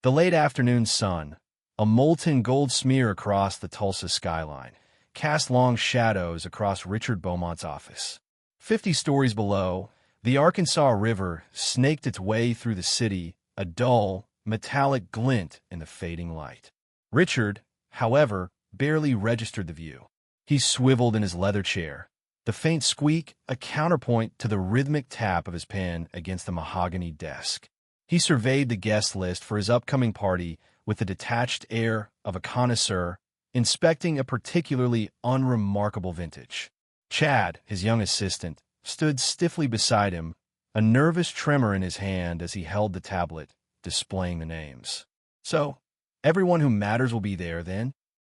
The late afternoon sun, a molten gold smear across the Tulsa skyline, cast long shadows across Richard Bowmont's office. 50 stories below, the Arkansas River snaked its way through the city, a dull, metallic glint in the fading light. Richard, however, barely registered the view. He swiveled in his leather chair, the faint squeak a counterpoint to the rhythmic tap of his pen against the mahogany desk. He surveyed the guest list for his upcoming party with the detached air of a connoisseur, inspecting a particularly unremarkable vintage. Chad, his young assistant, stood stiffly beside him, a nervous tremor in his hand as he held the tablet, displaying the names. "So, everyone who matters will be there, then?"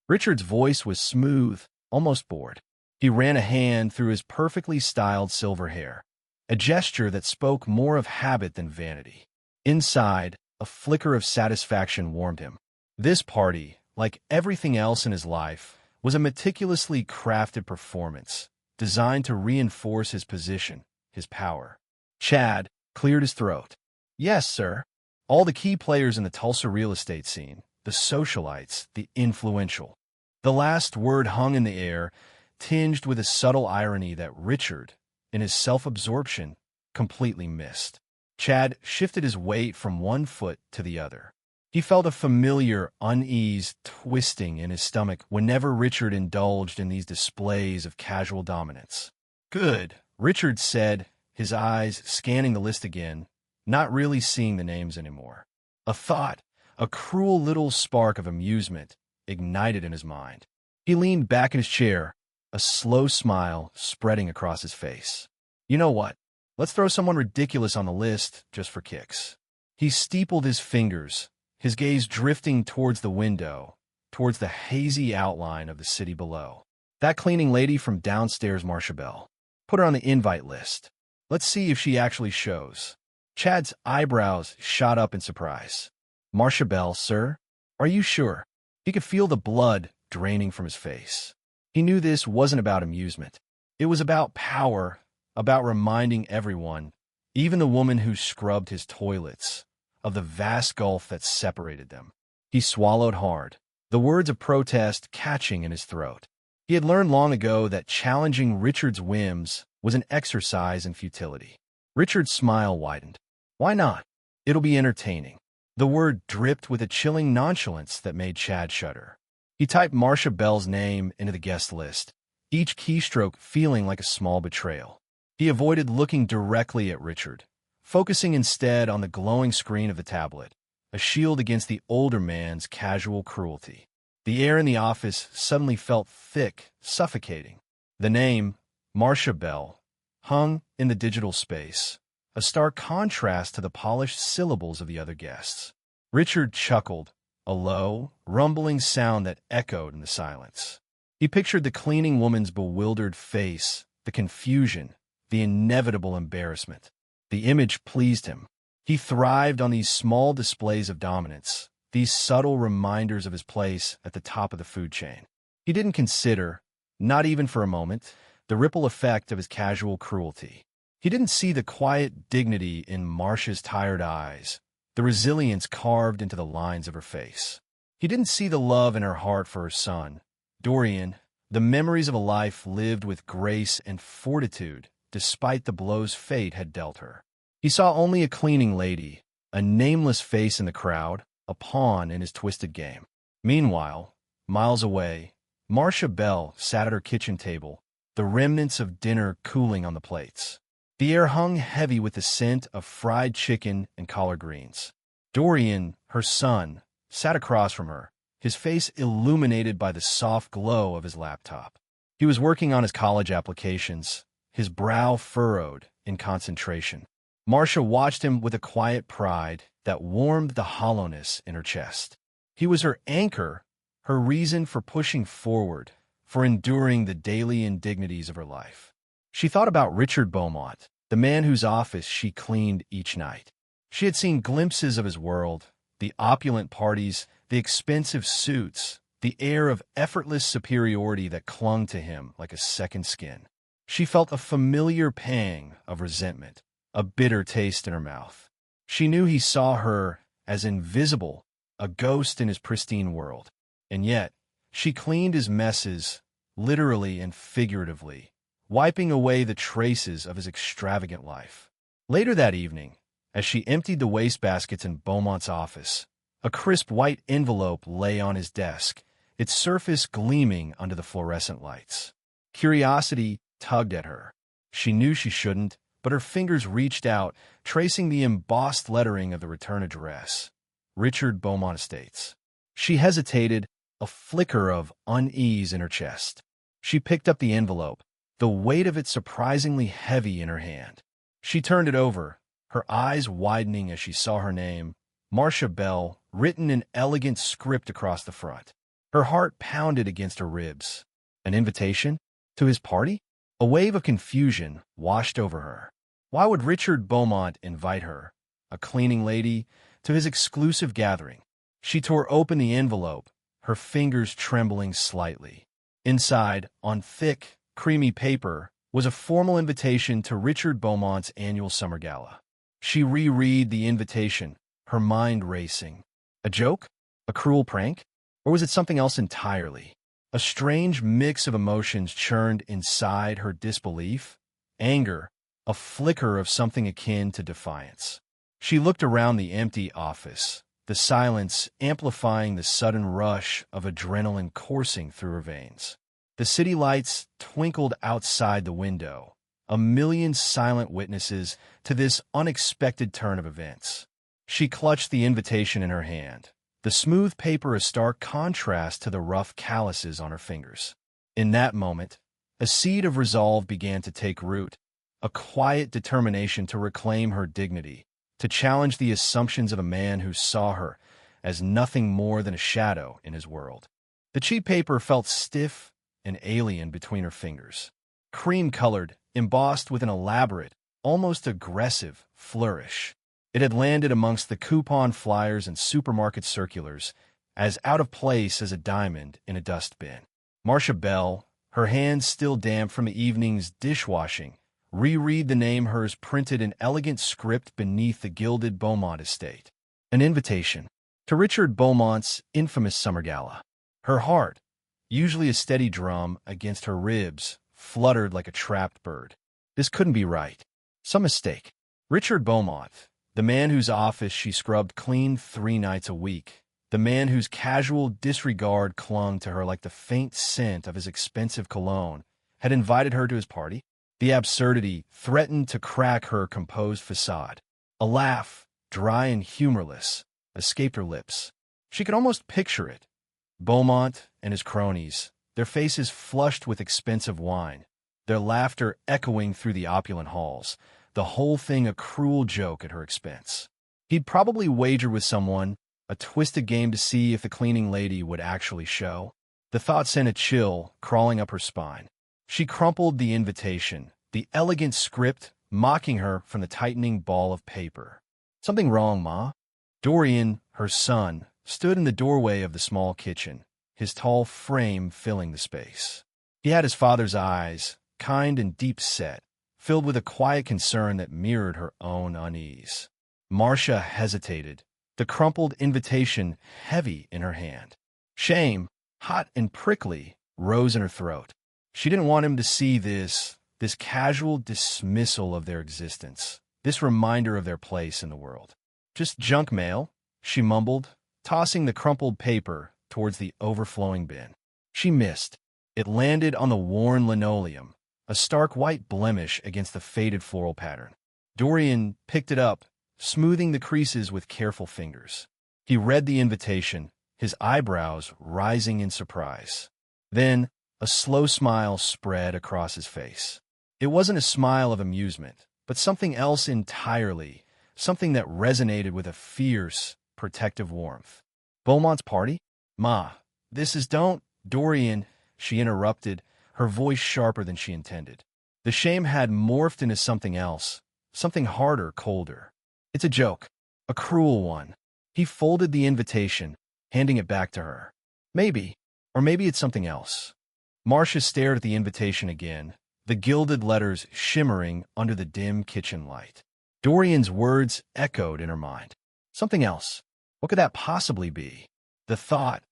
Richard's voice was smooth, almost bored. He ran a hand through his perfectly styled silver hair, a gesture that spoke more of habit than vanity. Inside, a flicker of satisfaction warmed him. This party, like everything else in his life, was a meticulously crafted performance, designed to reinforce his position, his power. Chad cleared his throat. "Yes, sir. All the key players in the Tulsa real estate scene, the socialites, the influential." The last word hung in the air, tinged with a subtle irony that Richard, in his self-absorption, completely missed. Chad shifted his weight from one foot to the other. He felt a familiar unease twisting in his stomach whenever Richard indulged in these displays of casual dominance. "Good," Richard said, his eyes scanning the list again, not really seeing the names anymore. A thought, a cruel little spark of amusement, ignited in his mind. He leaned back in his chair, a slow smile spreading across his face. "You know what? Let's throw someone ridiculous on the list just for kicks." He steepled his fingers, his gaze drifting towards the window, towards the hazy outline of the city below. "That cleaning lady from downstairs, Marcia Bell. Put her on the invite list. Let's see if she actually shows." Chad's eyebrows shot up in surprise. "Marcia Bell, sir? Are you sure?" He could feel the blood draining from his face. He knew this wasn't about amusement. It was about power, about reminding everyone, even the woman who scrubbed his toilets, of the vast gulf that separated them. He swallowed hard, the words of protest catching in his throat. He had learned long ago that challenging Richard's whims was an exercise in futility. Richard's smile widened. "Why not? It'll be entertaining." The word dripped with a chilling nonchalance that made Chad shudder. He typed Marcia Bell's name into the guest list, each keystroke feeling like a small betrayal. He avoided looking directly at Richard, focusing instead on the glowing screen of the tablet, a shield against the older man's casual cruelty. The air in the office suddenly felt thick, suffocating. The name, Marcia Bell, hung in the digital space, a stark contrast to the polished syllables of the other guests. Richard chuckled, a low, rumbling sound that echoed in the silence. He pictured the cleaning woman's bewildered face, the confusion, the inevitable embarrassment. The image pleased him. He thrived on these small displays of dominance, these subtle reminders of his place at the top of the food chain. He didn't consider, not even for a moment, the ripple effect of his casual cruelty. He didn't see the quiet dignity in Marcia's tired eyes, the resilience carved into the lines of her face. He didn't see the love in her heart for her son, Dorian, the memories of a life lived with grace and fortitude despite the blows fate had dealt her. He saw only a cleaning lady, a nameless face in the crowd, a pawn in his twisted game. Meanwhile, miles away, Marcia Bell sat at her kitchen table, the remnants of dinner cooling on the plates. The air hung heavy with the scent of fried chicken and collard greens. Dorian, her son, sat across from her, his face illuminated by the soft glow of his laptop. He was working on his college applications, his brow furrowed in concentration. Marcia watched him with a quiet pride that warmed the hollowness in her chest. He was her anchor, her reason for pushing forward, for enduring the daily indignities of her life. She thought about Richard Bowmont, the man whose office she cleaned each night. She had seen glimpses of his world, the opulent parties, the expensive suits, the air of effortless superiority that clung to him like a second skin. She felt a familiar pang of resentment, a bitter taste in her mouth. She knew he saw her as invisible, a ghost in his pristine world. And yet, she cleaned his messes, literally and figuratively, wiping away the traces of his extravagant life. Later that evening, as she emptied the wastebaskets in Beaumont's office, a crisp white envelope lay on his desk, its surface gleaming under the fluorescent lights. Curiosity tugged at her. She knew she shouldn't, but her fingers reached out, tracing the embossed lettering of the return address. Richard Bowmont Estates. She hesitated, a flicker of unease in her chest. She picked up the envelope, the weight of it surprisingly heavy in her hand. She turned it over, her eyes widening as she saw her name, Marcia Bell, written in elegant script across the front. Her heart pounded against her ribs. An invitation? To his party? A wave of confusion washed over her. Why would Richard Bowmont invite her, a cleaning lady, to his exclusive gathering? She tore open the envelope, her fingers trembling slightly. Inside, on thick, creamy paper, was a formal invitation to Richard Beaumont's annual summer gala. She reread the invitation, her mind racing. A joke? A cruel prank? Or was it something else entirely? A strange mix of emotions churned inside her: disbelief, anger, a flicker of something akin to defiance. She looked around the empty office, the silence amplifying the sudden rush of adrenaline coursing through her veins. The city lights twinkled outside the window, a million silent witnesses to this unexpected turn of events. She clutched the invitation in her hand, the smooth paper a stark contrast to the rough calluses on her fingers. In that moment, a seed of resolve began to take root, a quiet determination to reclaim her dignity, to challenge the assumptions of a man who saw her as nothing more than a shadow in his world. The cheap paper felt stiff and alien between her fingers, cream-colored, embossed with an elaborate, almost aggressive flourish. It had landed amongst the coupon flyers and supermarket circulars, as out of place as a diamond in a dust bin. Marcia Bell, her hands still damp from the evening's dishwashing, reread the name hers printed in elegant script beneath the gilded Bowmont estate. An invitation to Richard Beaumont's infamous summer gala. Her heart, usually a steady drum against her ribs, fluttered like a trapped bird. This couldn't be right. Some mistake. Richard Bowmont, the man whose office she scrubbed clean 3 nights a week, the man whose casual disregard clung to her like the faint scent of his expensive cologne, had invited her to his party. The absurdity threatened to crack her composed facade. A laugh, dry and humorless, escaped her lips. She could almost picture it. Bowmont and his cronies, their faces flushed with expensive wine, their laughter echoing through the opulent halls, the whole thing a cruel joke at her expense. He'd probably wager with someone, a twisted game to see if the cleaning lady would actually show. The thought sent a chill crawling up her spine. She crumpled the invitation, the elegant script mocking her from the tightening ball of paper. "Something wrong, Ma?" Dorian, her son, stood in the doorway of the small kitchen, his tall frame filling the space. He had his father's eyes, kind and deep-set, filled with a quiet concern that mirrored her own unease. Marcia hesitated, the crumpled invitation heavy in her hand. Shame, hot and prickly, rose in her throat. She didn't want him to see this casual dismissal of their existence, this reminder of their place in the world. "Just junk mail," she mumbled, tossing the crumpled paper towards the overflowing bin. She missed. It landed on the worn linoleum, a stark white blemish against the faded floral pattern. Dorian picked it up, smoothing the creases with careful fingers. He read the invitation, his eyebrows rising in surprise. Then, a slow smile spread across his face. It wasn't a smile of amusement, but something else entirely, something that resonated with a fierce, protective warmth. "Beaumont's party? Ma, this is don't—" "Dorian," she interrupted, her voice sharper than she intended. The shame had morphed into something else, something harder, colder. "It's a joke, a cruel one." He folded the invitation, handing it back to her. "Maybe, or maybe it's something else." Marcia stared at the invitation again, the gilded letters shimmering under the dim kitchen light. Dorian's words echoed in her mind. "Something else. What could that possibly be? The thought,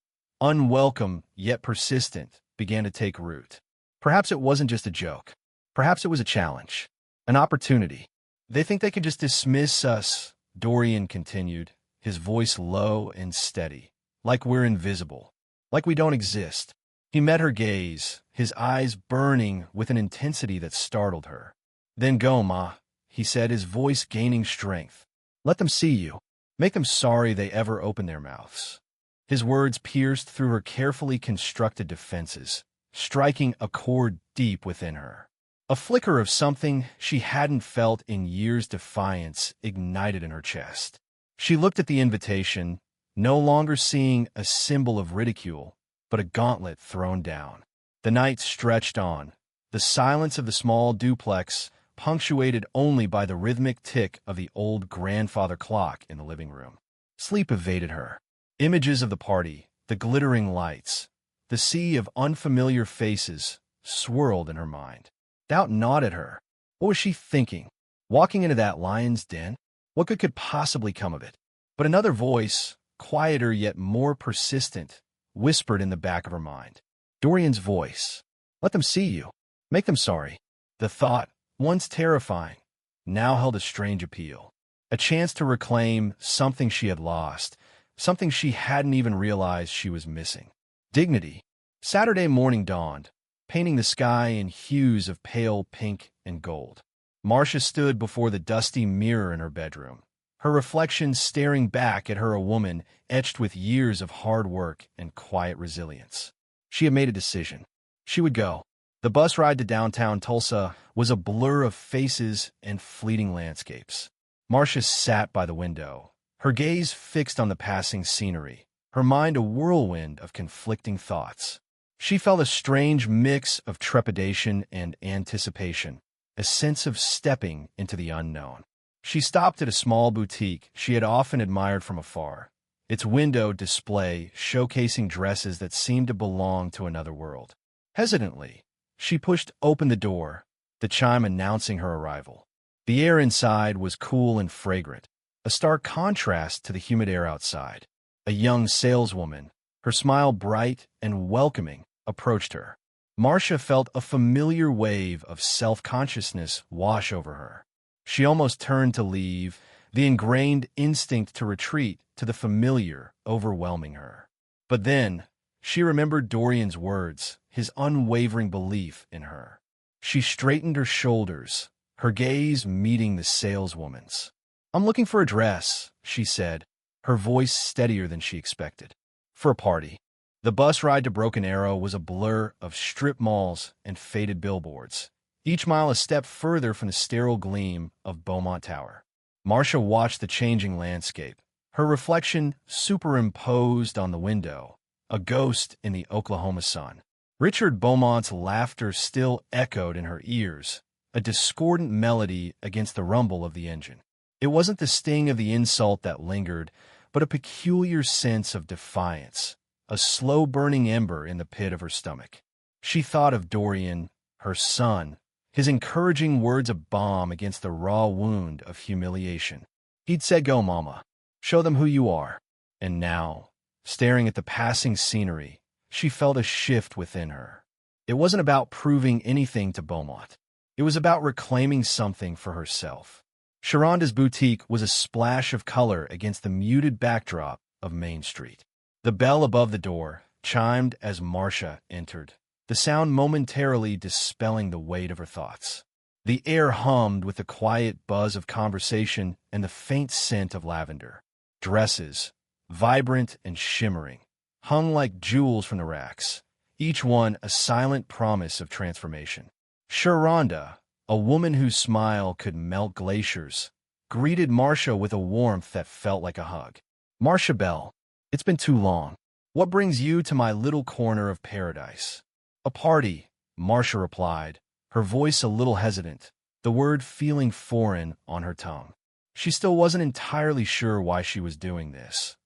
unwelcome yet persistent, began to take root. Perhaps it wasn't just a joke. Perhaps it was a challenge, an opportunity. They think they can just dismiss us, Dorian continued, his voice low and steady, like we're invisible, like we don't exist. He met her gaze, his eyes burning with an intensity that startled her. Then go, Ma, he said, his voice gaining strength. Let them see you. Make them sorry they ever opened their mouths. His words pierced through her carefully constructed defenses, striking a chord deep within her. A flicker of something she hadn't felt in years, defiance, ignited in her chest. She looked at the invitation, no longer seeing a symbol of ridicule, but a gauntlet thrown down. The night stretched on, the silence of the small duplex punctuated only by the rhythmic tick of the old grandfather clock in the living room. Sleep evaded her. Images of the party, the glittering lights, the sea of unfamiliar faces swirled in her mind. Doubt gnawed at her. What was she thinking? Walking into that lion's den? What good could possibly come of it? But another voice, quieter yet more persistent, whispered in the back of her mind. Dorian's voice. Let them see you. Make them sorry. The thought, once terrifying, now held a strange appeal. A chance to reclaim something she had lost, something she hadn't even realized she was missing. Dignity. Saturday morning dawned, painting the sky in hues of pale pink and gold. Marcia stood before the dusty mirror in her bedroom, her reflection staring back at her, a woman etched with years of hard work and quiet resilience. She had made a decision. She would go. The bus ride to downtown Tulsa was a blur of faces and fleeting landscapes. Marcia sat by the window, her gaze fixed on the passing scenery, her mind a whirlwind of conflicting thoughts. She felt a strange mix of trepidation and anticipation, a sense of stepping into the unknown. She stopped at a small boutique she had often admired from afar, its window display showcasing dresses that seemed to belong to another world. Hesitantly, she pushed open the door, the chime announcing her arrival. The air inside was cool and fragrant, a stark contrast to the humid air outside. A young saleswoman, her smile bright and welcoming, approached her. Marcia felt a familiar wave of self-consciousness wash over her. She almost turned to leave, the ingrained instinct to retreat to the familiar overwhelming her. But then, she remembered Dorian's words, his unwavering belief in her. She straightened her shoulders, her gaze meeting the saleswoman's. I'm looking for a dress, she said, her voice steadier than she expected. For a party. The bus ride to Broken Arrow was a blur of strip malls and faded billboards, each mile a step further from the sterile gleam of Bowmont Tower. Marcia watched the changing landscape, her reflection superimposed on the window, a ghost in the Oklahoma sun. Richard Beaumont's laughter still echoed in her ears, a discordant melody against the rumble of the engine. It wasn't the sting of the insult that lingered, but a peculiar sense of defiance, a slow-burning ember in the pit of her stomach. She thought of Dorian, her son, his encouraging words of balm against the raw wound of humiliation. He'd said, "Go, Mama. Show them who you are." And now, staring at the passing scenery, she felt a shift within her. It wasn't about proving anything to Beaumont. It was about reclaiming something for herself. Sharonda's boutique was a splash of color against the muted backdrop of Main Street. The bell above the door chimed as Marcia entered, the sound momentarily dispelling the weight of her thoughts. The air hummed with the quiet buzz of conversation and the faint scent of lavender. Dresses, vibrant and shimmering, hung like jewels from the racks, each one a silent promise of transformation. Sharonda, a woman whose smile could melt glaciers, greeted Marcia with a warmth that felt like a hug. "Marcia Bell, it's been too long. What brings you to my little corner of paradise?" "A party," Marcia replied, her voice a little hesitant, the word feeling foreign on her tongue. She still wasn't entirely sure why she was doing this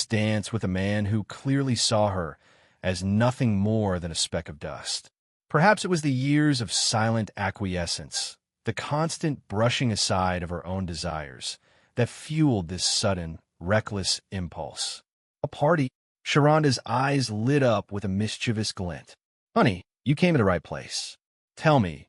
dance with a man who clearly saw her as nothing more than a speck of dust. Perhaps it was the years of silent acquiescence, the constant brushing aside of her own desires, that fueled this sudden, reckless impulse. A party? Sharonda's eyes lit up with a mischievous glint. Honey, you came to the right place. Tell me,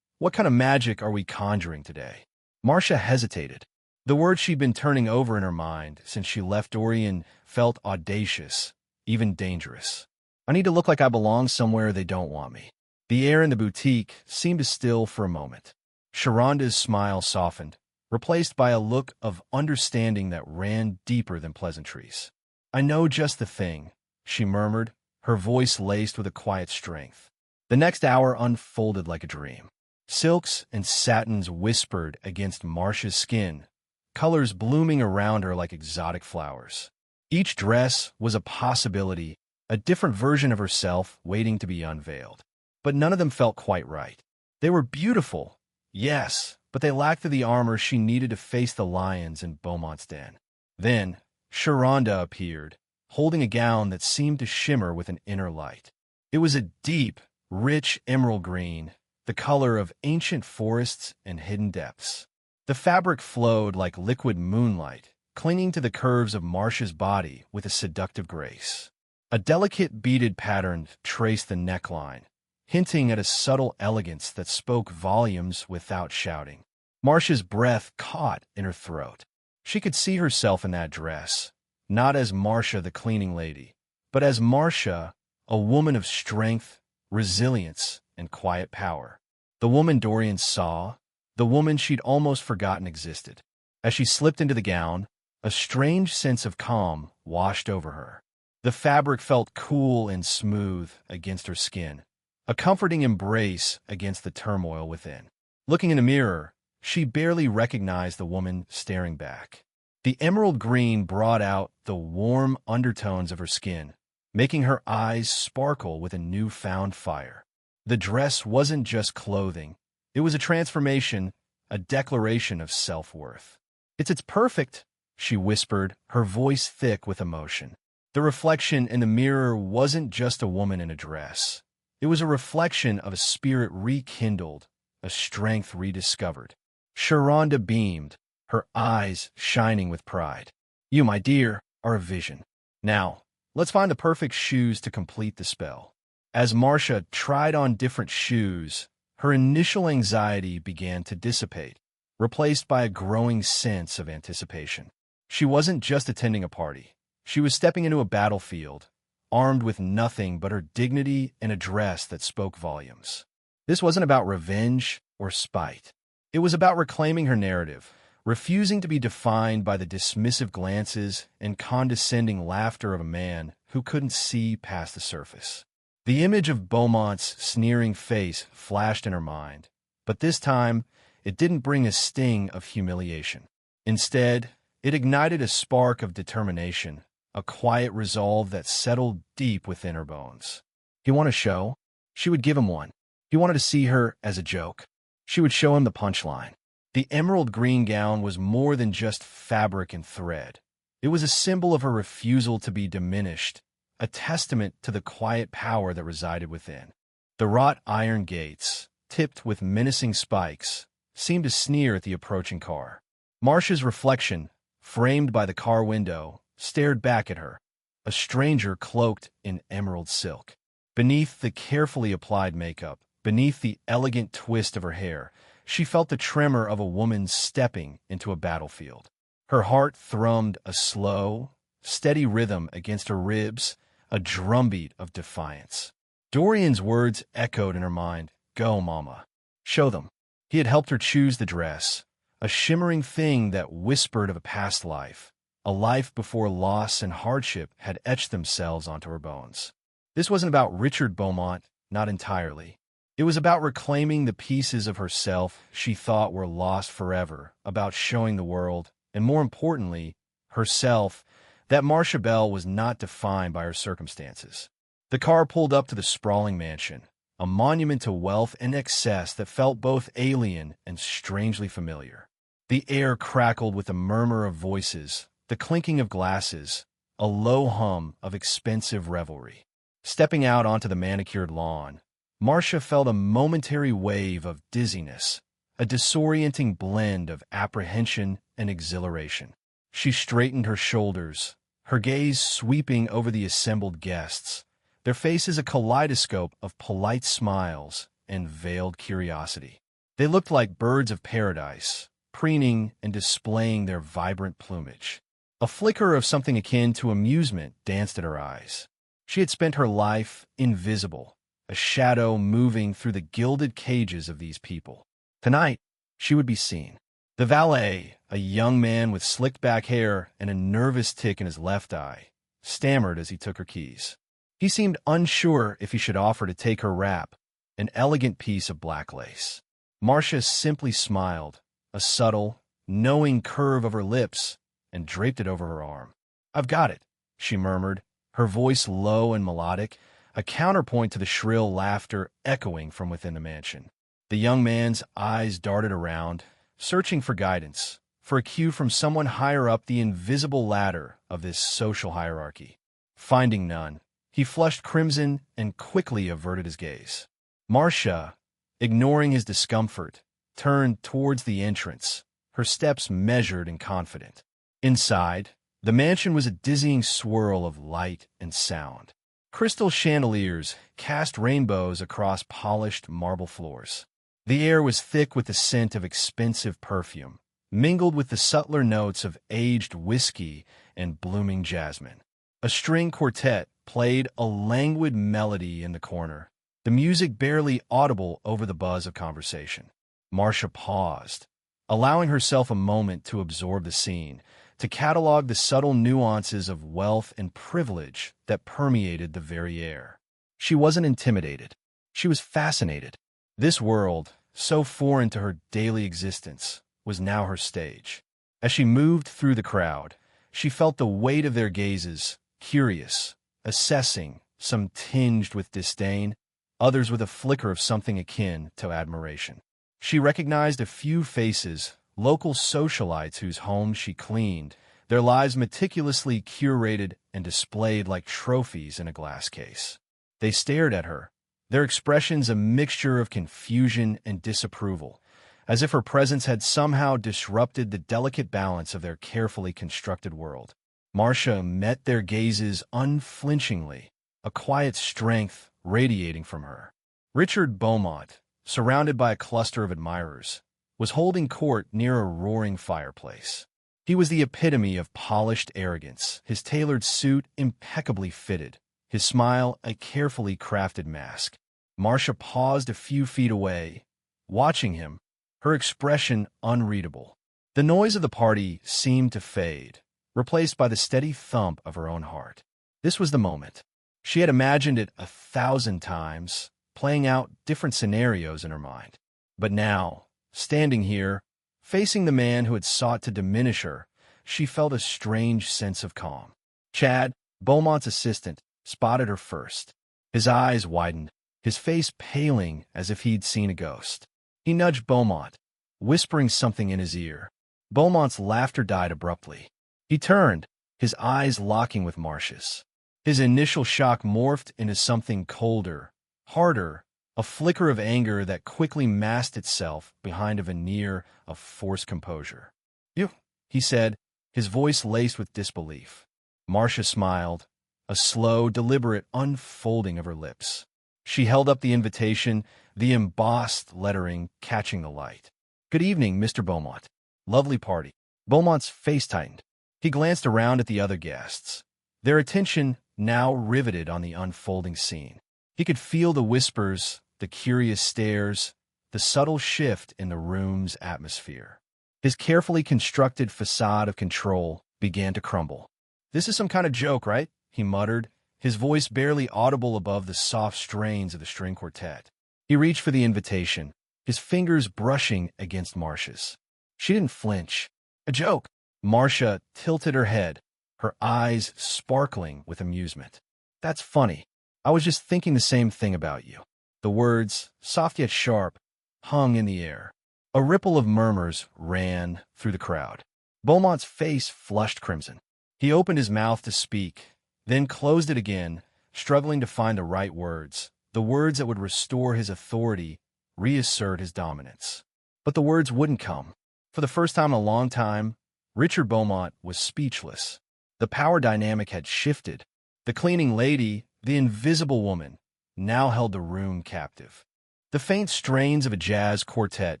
what kind of magic are we conjuring today? Marcia hesitated. The words she'd been turning over in her mind since she left Dorian felt audacious, even dangerous. I need to look like I belong somewhere they don't want me. The air in the boutique seemed to still for a moment. Sharonda's smile softened, replaced by a look of understanding that ran deeper than pleasantries. I know just the thing, she murmured, her voice laced with a quiet strength. The next hour unfolded like a dream. Silks and satins whispered against Marcia's skin, colors blooming around her like exotic flowers. Each dress was a possibility, a different version of herself waiting to be unveiled. But none of them felt quite right. They were beautiful, yes, but they lacked the armor she needed to face the lions in Bowmont's den. Then, Sharonda appeared, holding a gown that seemed to shimmer with an inner light. It was a deep, rich emerald green, the color of ancient forests and hidden depths. The fabric flowed like liquid moonlight, clinging to the curves of Marcia's body with a seductive grace. A delicate beaded pattern traced the neckline, hinting at a subtle elegance that spoke volumes without shouting. Marcia's breath caught in her throat. She could see herself in that dress, not as Marcia the cleaning lady, but as Marcia, a woman of strength, resilience, and quiet power. The woman Dorian saw, the woman she'd almost forgotten existed. As she slipped into the gown, a strange sense of calm washed over her. The fabric felt cool and smooth against her skin, a comforting embrace against the turmoil within. Looking in the mirror, she barely recognized the woman staring back. The emerald green brought out the warm undertones of her skin, making her eyes sparkle with a newfound fire. The dress wasn't just clothing. It was a transformation, a declaration of self-worth. It's perfect," she whispered, her voice thick with emotion. The reflection in the mirror wasn't just a woman in a dress. It was a reflection of a spirit rekindled, a strength rediscovered. Sharonda beamed, her eyes shining with pride. "You, my dear, are a vision. Now, let's find the perfect shoes to complete the spell." As Marcia tried on different shoes, her initial anxiety began to dissipate, replaced by a growing sense of anticipation. She wasn't just attending a party. She was stepping into a battlefield, armed with nothing but her dignity and a dress that spoke volumes. This wasn't about revenge or spite. It was about reclaiming her narrative, refusing to be defined by the dismissive glances and condescending laughter of a man who couldn't see past the surface. The image of Bowmont's sneering face flashed in her mind, but this time it didn't bring a sting of humiliation. Instead, it ignited a spark of determination, a quiet resolve that settled deep within her bones. He wanted a show? She would give him one. He wanted to see her as a joke. She would show him the punchline. The emerald green gown was more than just fabric and thread. It was a symbol of her refusal to be diminished, a testament to the quiet power that resided within. The wrought iron gates, tipped with menacing spikes, seemed to sneer at the approaching car. Marcia's reflection, framed by the car window, stared back at her, a stranger cloaked in emerald silk. Beneath the carefully applied makeup, beneath the elegant twist of her hair, she felt the tremor of a woman stepping into a battlefield. Her heart thrummed a slow, steady rhythm against her ribs, a drumbeat of defiance. Dorian's words echoed in her mind, "Go, Mama. Show them." He had helped her choose the dress, a shimmering thing that whispered of a past life, a life before loss and hardship had etched themselves onto her bones. This wasn't about Richard Bowmont, not entirely. It was about reclaiming the pieces of herself she thought were lost forever, about showing the world, and more importantly, herself, that Marcia Bell was not defined by her circumstances. The car pulled up to the sprawling mansion, a monument to wealth and excess that felt both alien and strangely familiar. The air crackled with a murmur of voices, the clinking of glasses, a low hum of expensive revelry. Stepping out onto the manicured lawn, Marcia felt a momentary wave of dizziness, a disorienting blend of apprehension and exhilaration. She straightened her shoulders, her gaze sweeping over the assembled guests, their faces a kaleidoscope of polite smiles and veiled curiosity. They looked like birds of paradise, preening and displaying their vibrant plumage. A flicker of something akin to amusement danced at her eyes. She had spent her life invisible, a shadow moving through the gilded cages of these people. Tonight, she would be seen. The valet, a young man with slicked-back hair and a nervous tick in his left eye, stammered as he took her keys. He seemed unsure if he should offer to take her wrap, an elegant piece of black lace. Marcia simply smiled, a subtle, knowing curve of her lips, and draped it over her arm. "I've got it," she murmured, her voice low and melodic, a counterpoint to the shrill laughter echoing from within the mansion. The young man's eyes darted around, searching for guidance, for a cue from someone higher up the invisible ladder of this social hierarchy. Finding none, he flushed crimson and quickly averted his gaze. Marcia, ignoring his discomfort, turned towards the entrance, her steps measured and confident. Inside, the mansion was a dizzying swirl of light and sound. Crystal chandeliers cast rainbows across polished marble floors. The air was thick with the scent of expensive perfume, mingled with the subtler notes of aged whiskey and blooming jasmine. A string quartet played a languid melody in the corner, the music barely audible over the buzz of conversation. Marcia paused, allowing herself a moment to absorb the scene, to catalog the subtle nuances of wealth and privilege that permeated the very air. She wasn't intimidated. She was fascinated. This world, so foreign to her daily existence, was now her stage. As she moved through the crowd, she felt the weight of their gazes, curious, assessing, some tinged with disdain, others with a flicker of something akin to admiration. She recognized a few faces, local socialites whose homes she cleaned, their lives meticulously curated and displayed like trophies in a glass case. They stared at her, their expressions a mixture of confusion and disapproval, as if her presence had somehow disrupted the delicate balance of their carefully constructed world. Marcia met their gazes unflinchingly, a quiet strength radiating from her. Richard Bowmont, surrounded by a cluster of admirers, was holding court near a roaring fireplace. He was the epitome of polished arrogance, his tailored suit impeccably fitted, his smile a carefully crafted mask. Marcia paused a few feet away, watching him, her expression unreadable. The noise of the party seemed to fade, replaced by the steady thump of her own heart. This was the moment. She had imagined it 1,000 times, playing out different scenarios in her mind. But now, standing here, facing the man who had sought to diminish her, she felt a strange sense of calm. Chad, Beaumont's assistant, spotted her first. His eyes widened, his face paling as if he'd seen a ghost. He nudged Bowmont, whispering something in his ear. Beaumont's laughter died abruptly. He turned, his eyes locking with Marcia's. His initial shock morphed into something colder, harder, a flicker of anger that quickly masked itself behind a veneer of forced composure. "You," he said, his voice laced with disbelief. Marcia smiled, a slow, deliberate unfolding of her lips. She held up the invitation, the embossed lettering catching the light. "Good evening, Mr. Bowmont. Lovely party." Beaumont's face tightened. He glanced around at the other guests, their attention now riveted on the unfolding scene. He could feel the whispers, the curious stares, the subtle shift in the room's atmosphere. His carefully constructed facade of control began to crumble. "This is some kind of joke, right?" he muttered, his voice barely audible above the soft strains of the string quartet. He reached for the invitation, his fingers brushing against Marcia's. She didn't flinch. "A joke." Marcia tilted her head, her eyes sparkling with amusement. "That's funny. I was just thinking the same thing about you." The words, soft yet sharp, hung in the air. A ripple of murmurs ran through the crowd. Beaumont's face flushed crimson. He opened his mouth to speak, then closed it again, struggling to find the right words, the words that would restore his authority, reassert his dominance. But the words wouldn't come. For the first time in a long time, Richard Bowmont was speechless. The power dynamic had shifted. The cleaning lady, the invisible woman, now held the room captive. The faint strains of a jazz quartet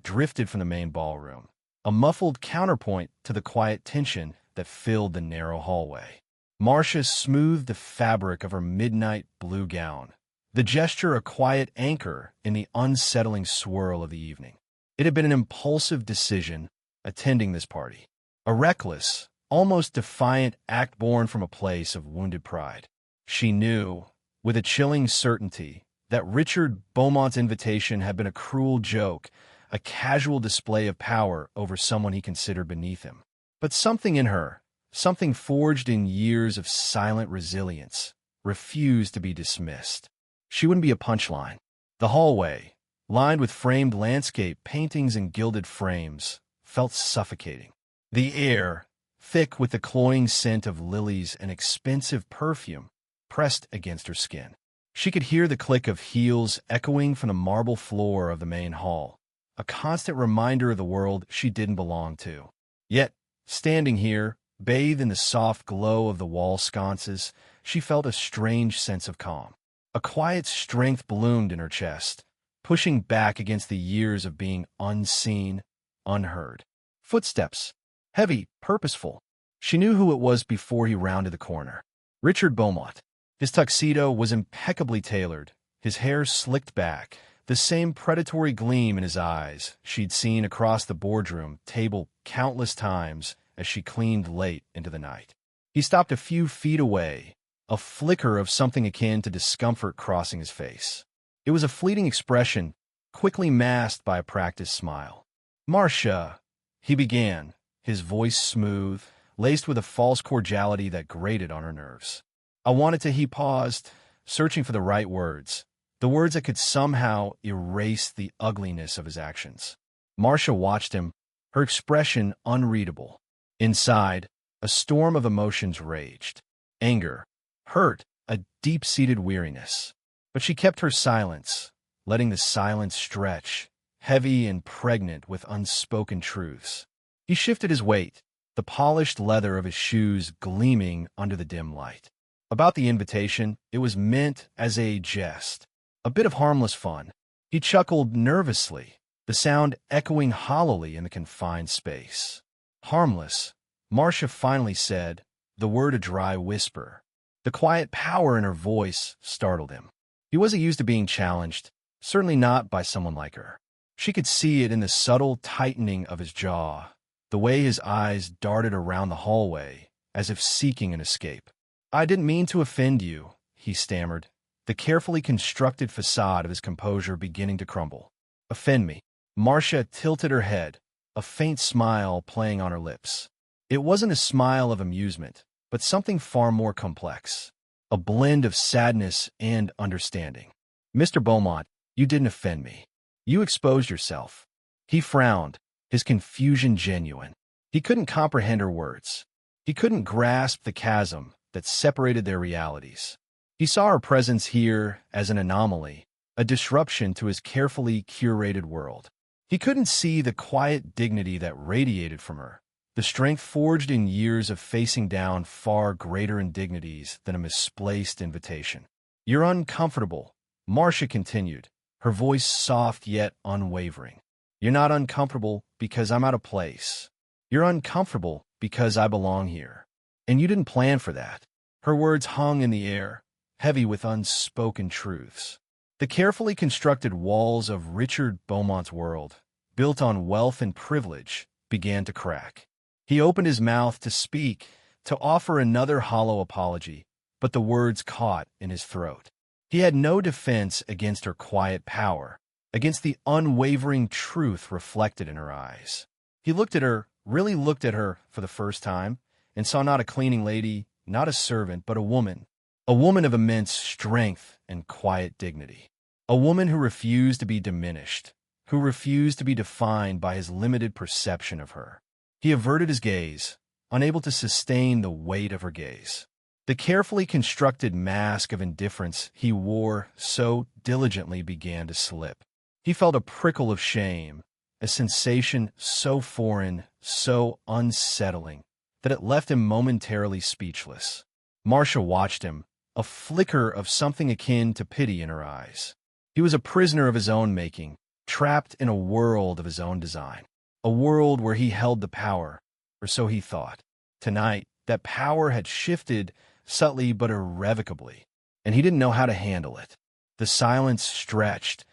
drifted from the main ballroom, a muffled counterpoint to the quiet tension that filled the narrow hallway. Marcia smoothed the fabric of her midnight blue gown, the gesture a quiet anchor in the unsettling swirl of the evening. It had been an impulsive decision attending this party, a reckless, almost defiant act born from a place of wounded pride. She knew, with a chilling certainty, that Richard Beaumont's invitation had been a cruel joke, a casual display of power over someone he considered beneath him. But something in her, something forged in years of silent resilience, refused to be dismissed. She wouldn't be a punchline. The hallway, lined with framed landscape paintings and gilded frames, felt suffocating. The air, thick with the cloying scent of lilies and expensive perfume, pressed against her skin. She could hear the click of heels echoing from the marble floor of the main hall, a constant reminder of the world she didn't belong to. Yet, standing here, bathed in the soft glow of the wall sconces, she felt a strange sense of calm. A quiet strength bloomed in her chest, pushing back against the years of being unseen, unheard. Footsteps. Heavy, purposeful. She knew who it was before he rounded the corner. Richard Bowmont. His tuxedo was impeccably tailored, his hair slicked back, the same predatory gleam in his eyes she'd seen across the boardroom table countless times as she cleaned late into the night. He stopped a few feet away, a flicker of something akin to discomfort crossing his face. It was a fleeting expression, quickly masked by a practiced smile. "Marcia," he began, his voice smooth, laced with a false cordiality that grated on her nerves. He paused, searching for the right words, the words that could somehow erase the ugliness of his actions. Marcia watched him, her expression unreadable. Inside, a storm of emotions raged. Anger, hurt, a deep-seated weariness. But she kept her silence, letting the silence stretch, heavy and pregnant with unspoken truths. He shifted his weight, the polished leather of his shoes gleaming under the dim light. About the invitation, it was meant as a jest, a bit of harmless fun. He chuckled nervously, the sound echoing hollowly in the confined space. Harmless, Marcia finally said, the word a dry whisper. The quiet power in her voice startled him. He wasn't used to being challenged, certainly not by someone like her. She could see it in the subtle tightening of his jaw, the way his eyes darted around the hallway, as if seeking an escape. "I didn't mean to offend you," he stammered, the carefully constructed facade of his composure beginning to crumble. "Offend me?" Marcia tilted her head, a faint smile playing on her lips. It wasn't a smile of amusement, but something far more complex, a blend of sadness and understanding. "Mr. Beaumont, you didn't offend me. You exposed yourself." He frowned, his confusion genuine. He couldn't comprehend her words. He couldn't grasp the chasm that separated their realities. He saw her presence here as an anomaly, a disruption to his carefully curated world. He couldn't see the quiet dignity that radiated from her, the strength forged in years of facing down far greater indignities than a misplaced invitation. "You're uncomfortable," Marcia continued, her voice soft yet unwavering. "You're not uncomfortable because I'm out of place. You're uncomfortable because I belong here. And you didn't plan for that." Her words hung in the air, heavy with unspoken truths. The carefully constructed walls of Richard Beaumont's world, built on wealth and privilege, began to crack. He opened his mouth to speak, to offer another hollow apology, but the words caught in his throat. He had no defense against her quiet power, against the unwavering truth reflected in her eyes. He looked at her, really looked at her for the first time, and saw not a cleaning lady, not a servant, but a woman of immense strength and quiet dignity. A woman who refused to be diminished, who refused to be defined by his limited perception of her. He averted his gaze, unable to sustain the weight of her gaze. The carefully constructed mask of indifference he wore so diligently began to slip. He felt a prickle of shame, a sensation so foreign, so unsettling that it left him momentarily speechless. Marcia watched him, a flicker of something akin to pity in her eyes. He was a prisoner of his own making, trapped in a world of his own design, a world where he held the power, or so he thought. Tonight, that power had shifted subtly but irrevocably, and he didn't know how to handle it. The silence stretched,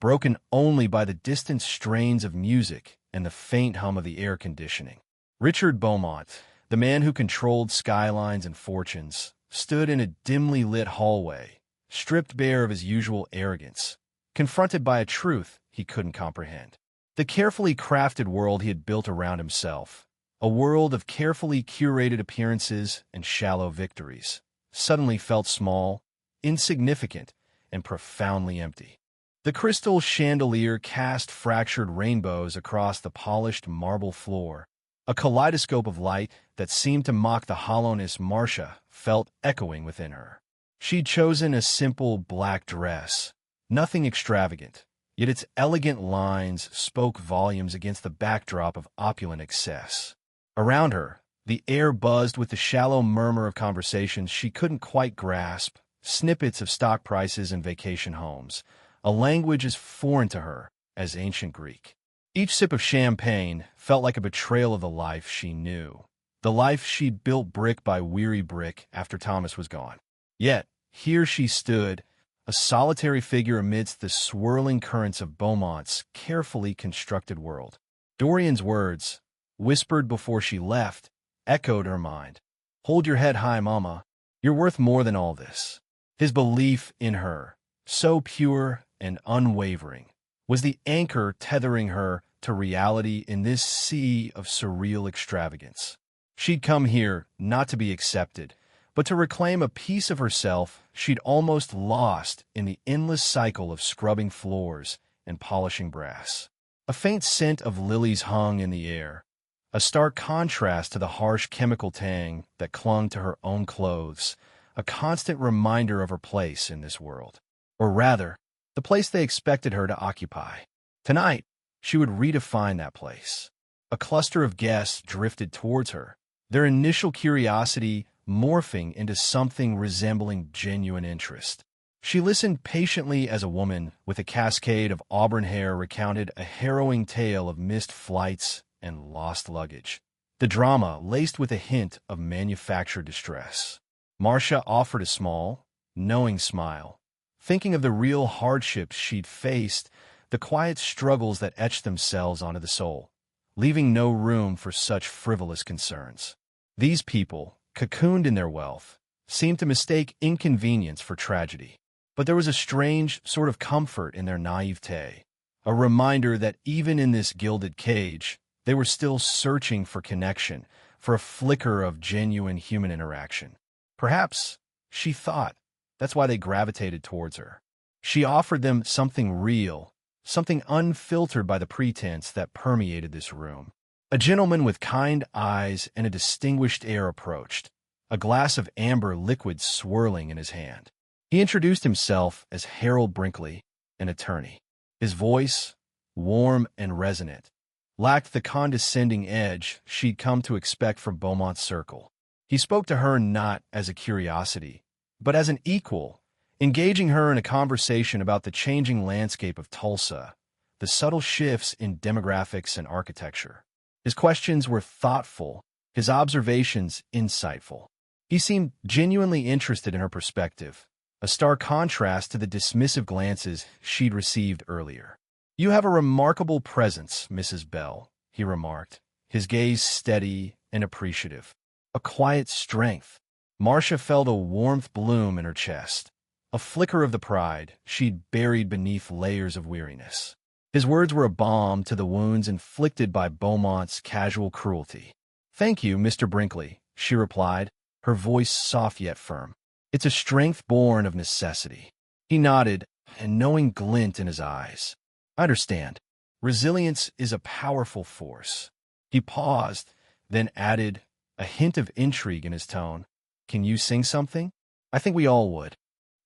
broken only by the distant strains of music and the faint hum of the air conditioning. Richard Bowmont, the man who controlled skylines and fortunes, stood in a dimly lit hallway, stripped bare of his usual arrogance, confronted by a truth he couldn't comprehend. The carefully crafted world he had built around himself, a world of carefully curated appearances and shallow victories, suddenly felt small, insignificant, and profoundly empty. The crystal chandelier cast fractured rainbows across the polished marble floor, a kaleidoscope of light that seemed to mock the hollowness Marcia felt echoing within her. She'd chosen a simple black dress, nothing extravagant, yet its elegant lines spoke volumes against the backdrop of opulent excess. Around her, the air buzzed with the shallow murmur of conversations she couldn't quite grasp, snippets of stock prices and vacation homes, a language as foreign to her as ancient Greek. Each sip of champagne felt like a betrayal of the life she knew, the life she'd built brick by weary brick after Thomas was gone. Yet, here she stood, a solitary figure amidst the swirling currents of Beaumont's carefully constructed world. Dorian's words, whispered before she left, echoed her mind. "Hold your head high, Mama. You're worth more than all this." His belief in her, so pure and unwavering, was the anchor tethering her to reality in this sea of surreal extravagance. She'd come here not to be accepted, but to reclaim a piece of herself she'd almost lost in the endless cycle of scrubbing floors and polishing brass. A faint scent of lilies hung in the air, a stark contrast to the harsh chemical tang that clung to her own clothes, a constant reminder of her place in this world. Or rather, the place they expected her to occupy. Tonight, she would redefine that place. A cluster of guests drifted towards her, their initial curiosity morphing into something resembling genuine interest. She listened patiently as a woman with a cascade of auburn hair recounted a harrowing tale of missed flights and lost luggage, the drama laced with a hint of manufactured distress. Marcia offered a small, knowing smile, thinking of the real hardships she'd faced, the quiet struggles that etched themselves onto the soul, leaving no room for such frivolous concerns. These people, cocooned in their wealth, seemed to mistake inconvenience for tragedy. But there was a strange sort of comfort in their naivete, a reminder that even in this gilded cage, they were still searching for connection, for a flicker of genuine human interaction. Perhaps, she thought, that's why they gravitated towards her. She offered them something real, something unfiltered by the pretense that permeated this room. A gentleman with kind eyes and a distinguished air approached, a glass of amber liquid swirling in his hand. He introduced himself as Harold Brinkley, an attorney. His voice, warm and resonant, lacked the condescending edge she'd come to expect from Beaumont's circle. He spoke to her not as a curiosity, but as an equal, engaging her in a conversation about the changing landscape of Tulsa, the subtle shifts in demographics and architecture. His questions were thoughtful, his observations insightful. He seemed genuinely interested in her perspective, a stark contrast to the dismissive glances she'd received earlier. "You have a remarkable presence, Mrs. Bell," he remarked, his gaze steady and appreciative. A quiet strength. Marcia felt a warmth bloom in her chest, a flicker of the pride she'd buried beneath layers of weariness. His words were a balm to the wounds inflicted by Beaumont's casual cruelty. "Thank you, Mr. Brinkley," she replied, her voice soft yet firm. "It's a strength born of necessity." He nodded, a knowing glint in his eyes. "I understand. Resilience is a powerful force." He paused, then added, a hint of intrigue in his tone, "Can you sing something? I think we all would."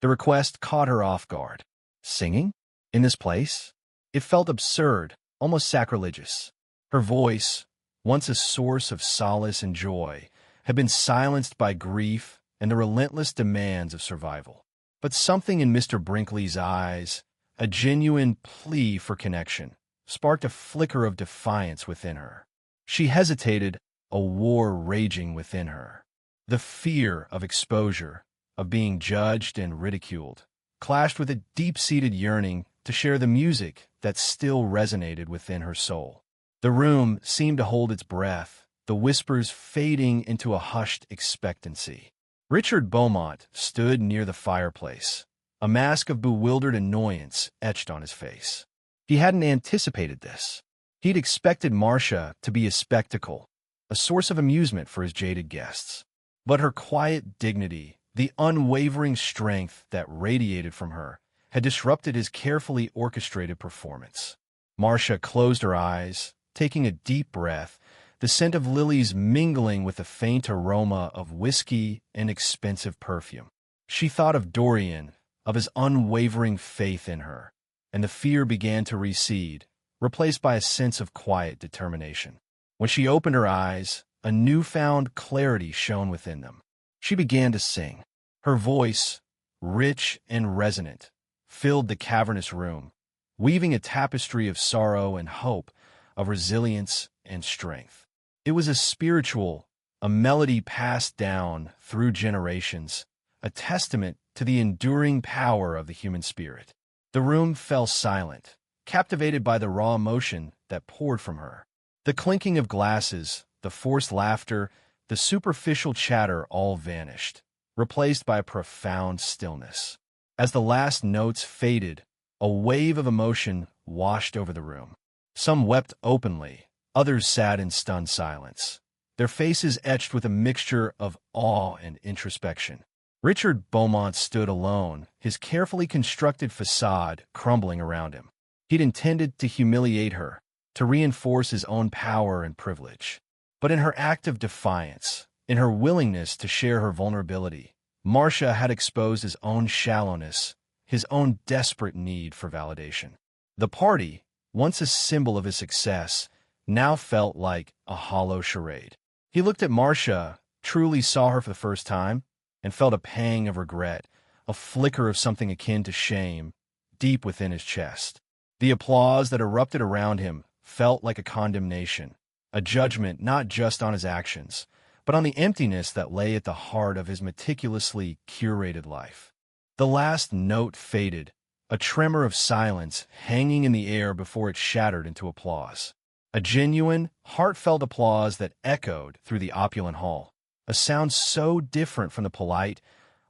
The request caught her off guard. Singing? In this place? It felt absurd, almost sacrilegious. Her voice, once a source of solace and joy, had been silenced by grief and the relentless demands of survival. But something in Mr. Brinkley's eyes, a genuine plea for connection, sparked a flicker of defiance within her. She hesitated, a war raging within her. The fear of exposure, of being judged and ridiculed, clashed with a deep-seated yearning to share the music that still resonated within her soul. The room seemed to hold its breath, the whispers fading into a hushed expectancy. Richard Bowmont stood near the fireplace, a mask of bewildered annoyance etched on his face. He hadn't anticipated this. He'd expected Marcia to be a spectacle, a source of amusement for his jaded guests. But her quiet dignity, the unwavering strength that radiated from her, had disrupted his carefully orchestrated performance. Marcia closed her eyes, taking a deep breath, the scent of lilies mingling with the faint aroma of whiskey and expensive perfume. She thought of Dorian, of his unwavering faith in her, and the fear began to recede, replaced by a sense of quiet determination. When she opened her eyes, a newfound clarity shone within them. She began to sing. Her voice, rich and resonant, filled the cavernous room, weaving a tapestry of sorrow and hope, of resilience and strength. It was a spiritual, a melody passed down through generations, a testament to the enduring power of the human spirit. The room fell silent, captivated by the raw emotion that poured from her. The clinking of glasses, the forced laughter, the superficial chatter all vanished, replaced by a profound stillness. As the last notes faded, a wave of emotion washed over the room. Some wept openly, others sat in stunned silence, their faces etched with a mixture of awe and introspection. Richard Bowmont stood alone, his carefully constructed facade crumbling around him. He'd intended to humiliate her, to reinforce his own power and privilege. But in her act of defiance, in her willingness to share her vulnerability, Marcia had exposed his own shallowness, his own desperate need for validation. The party, once a symbol of his success, now felt like a hollow charade. He looked at Marcia, truly saw her for the first time, and felt a pang of regret, a flicker of something akin to shame, deep within his chest. The applause that erupted around him felt like a condemnation, a judgment not just on his actions, but on the emptiness that lay at the heart of his meticulously curated life. The last note faded, a tremor of silence hanging in the air before it shattered into applause. A genuine, heartfelt applause that echoed through the opulent hall, a sound so different from the polite,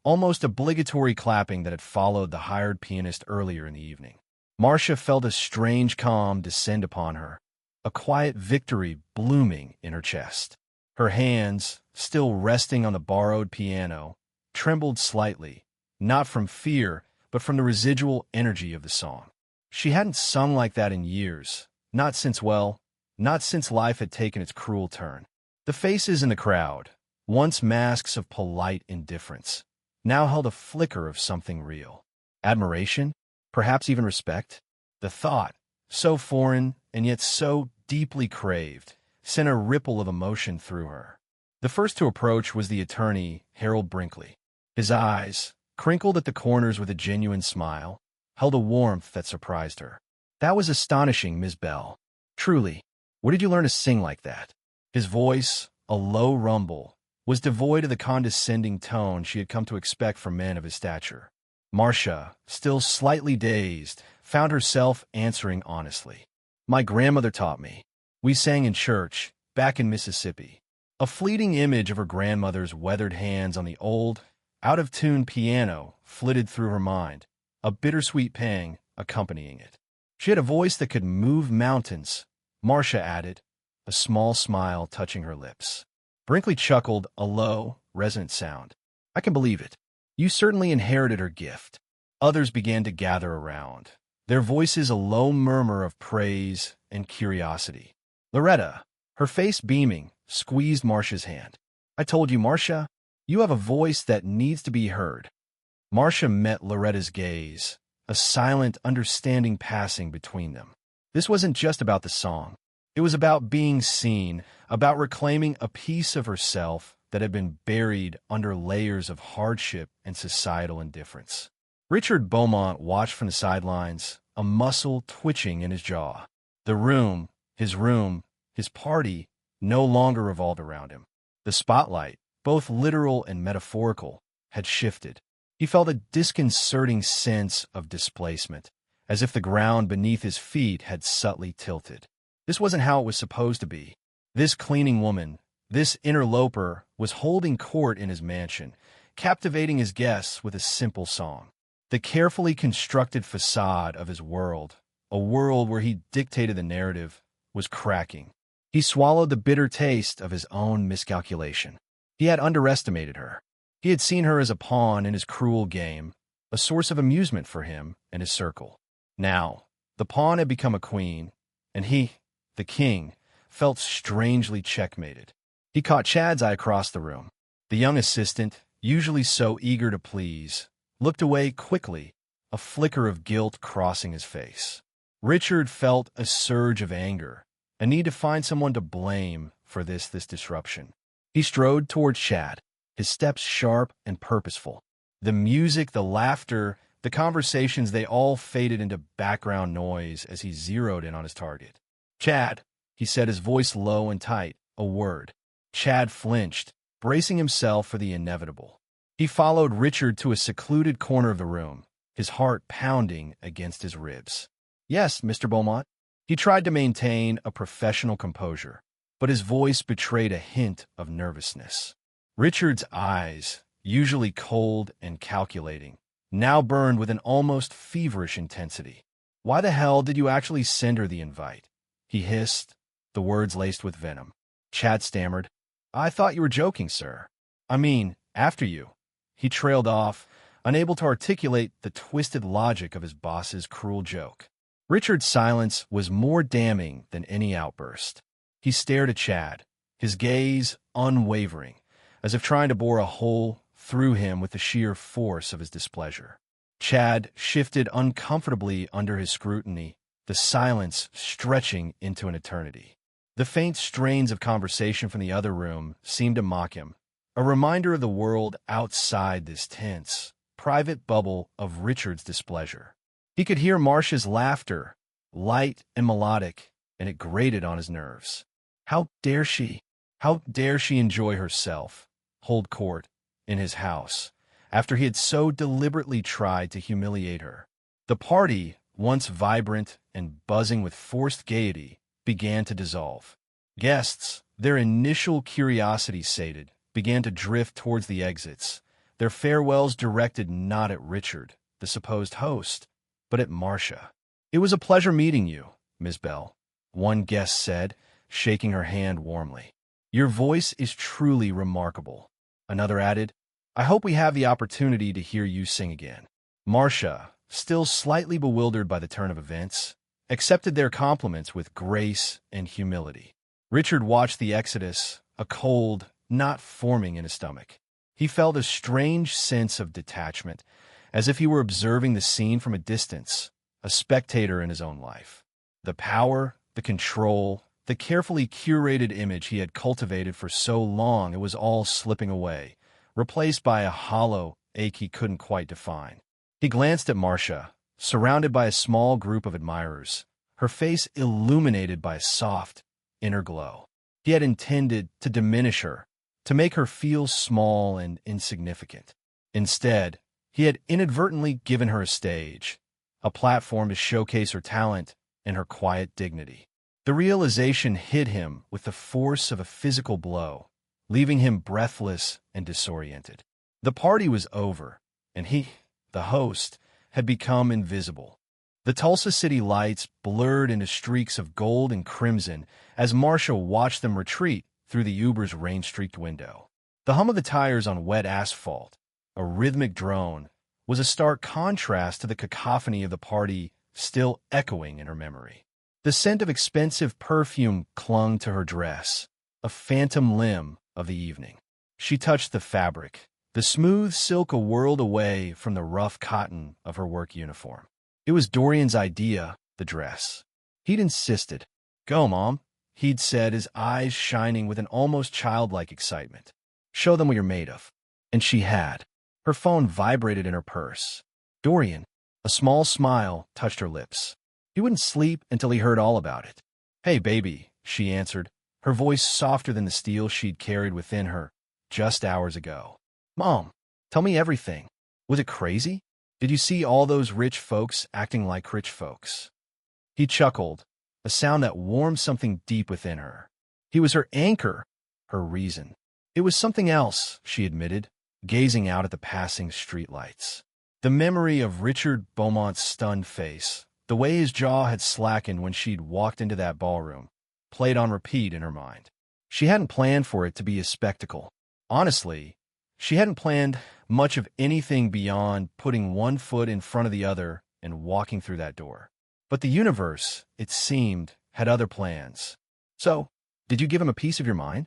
almost obligatory clapping that had followed the hired pianist earlier in the evening. Marcia felt a strange calm descend upon her, a quiet victory blooming in her chest. Her hands, still resting on the borrowed piano, trembled slightly, not from fear, but from the residual energy of the song. She hadn't sung like that in years, not since life had taken its cruel turn. The faces in the crowd, once masks of polite indifference, now held a flicker of something real. Admiration, perhaps even respect. The thought, so foreign and yet so deeply craved, sent a ripple of emotion through her. The first to approach was the attorney, Harold Brinkley. His eyes, crinkled at the corners with a genuine smile, held a warmth that surprised her. "That was astonishing, Miss Bell. Truly. Where did you learn to sing like that?" His voice, a low rumble, was devoid of the condescending tone she had come to expect from men of his stature. Marcia, still slightly dazed, found herself answering honestly. "My grandmother taught me. We sang in church, back in Mississippi." A fleeting image of her grandmother's weathered hands on the old, out-of-tune piano flitted through her mind, a bittersweet pang accompanying it. She had a voice that could move mountains, Marcia added, a small smile touching her lips. Brinkley chuckled, a low, resonant sound. "I can believe it. You certainly inherited her gift." Others began to gather around, their voices a low murmur of praise and curiosity. Loretta, her face beaming, squeezed Marcia's hand. "I told you, Marcia, you have a voice that needs to be heard." Marcia met Loretta's gaze, a silent understanding passing between them. This wasn't just about the song. It was about being seen, about reclaiming a piece of herself that had been buried under layers of hardship and societal indifference. Richard Beaumont watched from the sidelines, a muscle twitching in his jaw. The room, his party, no longer revolved around him. The spotlight, both literal and metaphorical, had shifted. He felt a disconcerting sense of displacement, as if the ground beneath his feet had subtly tilted. This wasn't how it was supposed to be. This cleaning woman, this interloper, was holding court in his mansion, captivating his guests with a simple song. The carefully constructed facade of his world, a world where he dictated the narrative, was cracking. He swallowed the bitter taste of his own miscalculation. He had underestimated her. He had seen her as a pawn in his cruel game, a source of amusement for him and his circle. Now, the pawn had become a queen, and he, the king, felt strangely checkmated. He caught Chad's eye across the room. The young assistant, usually so eager to please, looked away quickly, a flicker of guilt crossing his face. Richard felt a surge of anger, a need to find someone to blame for this disruption. He strode towards Chad, his steps sharp and purposeful. The music, the laughter, the conversations, they all faded into background noise as he zeroed in on his target. "Chad," he said, his voice low and tight, a word. Chad flinched, bracing himself for the inevitable. He followed Richard to a secluded corner of the room, his heart pounding against his ribs. "Yes, Mr. Beaumont." He tried to maintain a professional composure, but his voice betrayed a hint of nervousness. Richard's eyes, usually cold and calculating, now burned with an almost feverish intensity. "Why the hell did you actually send her the invite?" he hissed, the words laced with venom. Chad stammered, "I thought you were joking, sir. I mean, after you." He trailed off, unable to articulate the twisted logic of his boss's cruel joke. Richard's silence was more damning than any outburst. He stared at Chad, his gaze unwavering, as if trying to bore a hole through him with the sheer force of his displeasure. Chad shifted uncomfortably under his scrutiny, the silence stretching into an eternity. The faint strains of conversation from the other room seemed to mock him, a reminder of the world outside this tense, private bubble of Richard's displeasure. He could hear Marcia's laughter, light and melodic, and it grated on his nerves. How dare she enjoy herself, hold court, in his house, after he had so deliberately tried to humiliate her? The party, once vibrant and buzzing with forced gaiety, began to dissolve. Guests, their initial curiosity sated, began to drift towards the exits, their farewells directed not at Richard, the supposed host, but at Marcia. "It was a pleasure meeting you, Miss Bell," one guest said, shaking her hand warmly. "Your voice is truly remarkable," another added. "I hope we have the opportunity to hear you sing again." Marcia, still slightly bewildered by the turn of events, accepted their compliments with grace and humility. Richard watched the exodus, a cold knot forming in his stomach. He felt a strange sense of detachment, as if he were observing the scene from a distance, a spectator in his own life. The power, the control, the carefully curated image he had cultivated for so long, it was all slipping away, replaced by a hollow ache he couldn't quite define. He glanced at Marcia, surrounded by a small group of admirers, her face illuminated by a soft, inner glow. He had intended to diminish her, to make her feel small and insignificant. Instead, he had inadvertently given her a stage, a platform to showcase her talent and her quiet dignity. The realization hit him with the force of a physical blow, leaving him breathless and disoriented. The party was over, and he, the host, had become invisible. The Tulsa city lights blurred into streaks of gold and crimson as Marcia watched them retreat through the Uber's rain-streaked window. The hum of the tires on wet asphalt, a rhythmic drone, was a stark contrast to the cacophony of the party still echoing in her memory. The scent of expensive perfume clung to her dress, a phantom limb of the evening. She touched the fabric, the smooth silk a world away from the rough cotton of her work uniform. It was Dorian's idea, the dress. He'd insisted. "Go, Mom," he'd said, his eyes shining with an almost childlike excitement. Show them what you're made of. And she had. Her phone vibrated in her purse. Dorian. A small smile touched her lips. He wouldn't sleep until he heard all about it. Hey, baby, she answered, her voice softer than the steel she'd carried within her just hours ago. Mom, tell me everything. Was it crazy? Did you see all those rich folks acting like rich folks? He chuckled, a sound that warmed something deep within her. He was her anchor, her reason. It was something else, she admitted, gazing out at the passing streetlights. The memory of Richard Bowmont's stunned face, the way his jaw had slackened when she'd walked into that ballroom, played on repeat in her mind. She hadn't planned for it to be a spectacle. Honestly, she hadn't planned much of anything beyond putting one foot in front of the other and walking through that door. But the universe, it seemed, had other plans. So, did you give him a piece of your mind?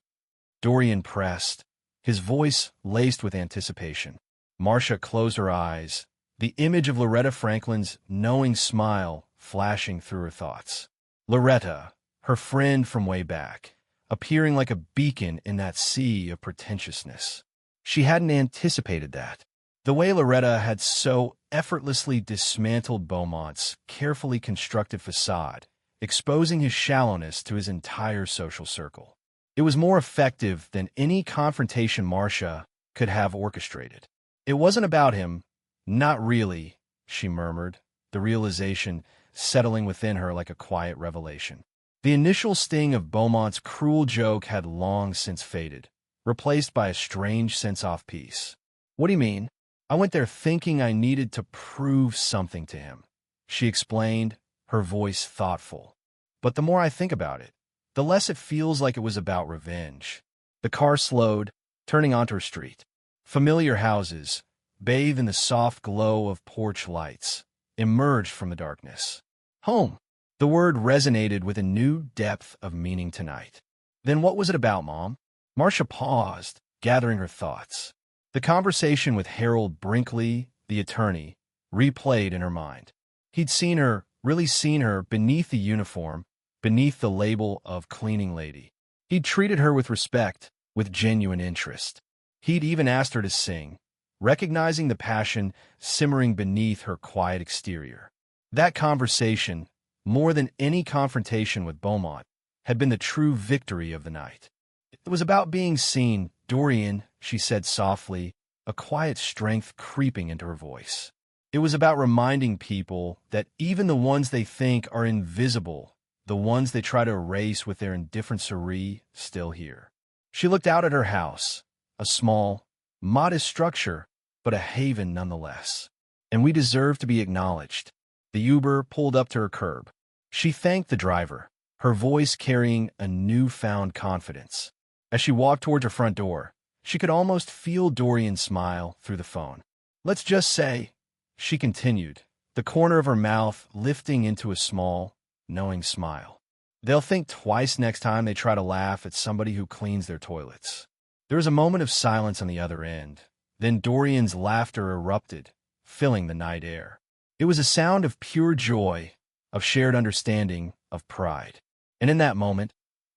Dorian pressed, his voice laced with anticipation. Marcia closed her eyes, the image of Loretta Franklin's knowing smile flashing through her thoughts. Loretta, her friend from way back, appearing like a beacon in that sea of pretentiousness. She hadn't anticipated that. The way Loretta had so effortlessly dismantled Beaumont's carefully constructed facade, exposing his shallowness to his entire social circle. It was more effective than any confrontation Marcia could have orchestrated. It wasn't about him. Not really, she murmured, the realization settling within her like a quiet revelation. The initial sting of Beaumont's cruel joke had long since faded, replaced by a strange sense-off peace. What do you mean? I went there thinking I needed to prove something to him, she explained, her voice thoughtful. But the more I think about it, the less it feels like it was about revenge. The car slowed, turning onto a street. Familiar houses, bathed in the soft glow of porch lights, emerged from the darkness. Home. The word resonated with a new depth of meaning tonight. Then what was it about, Mom? Marcia paused, gathering her thoughts. The conversation with Harold Brinkley, the attorney, replayed in her mind. He'd seen her, really seen her, beneath the uniform, beneath the label of cleaning lady. He'd treated her with respect, with genuine interest. He'd even asked her to sing, recognizing the passion simmering beneath her quiet exterior. That conversation, more than any confrontation with Bowmont, had been the true victory of the night. It was about being seen, Dorian, she said softly, a quiet strength creeping into her voice. It was about reminding people that even the ones they think are invisible, the ones they try to erase with their indifferent souris, still here. She looked out at her house, a small, modest structure, but a haven nonetheless. And we deserve to be acknowledged. The Uber pulled up to her curb. She thanked the driver, her voice carrying a newfound confidence. As she walked towards her front door, she could almost feel Dorian smile through the phone. Let's just say, she continued, the corner of her mouth lifting into a small, knowing smile. They'll think twice next time they try to laugh at somebody who cleans their toilets. There was a moment of silence on the other end. Then Dorian's laughter erupted, filling the night air. It was a sound of pure joy, of shared understanding, of pride. And in that moment,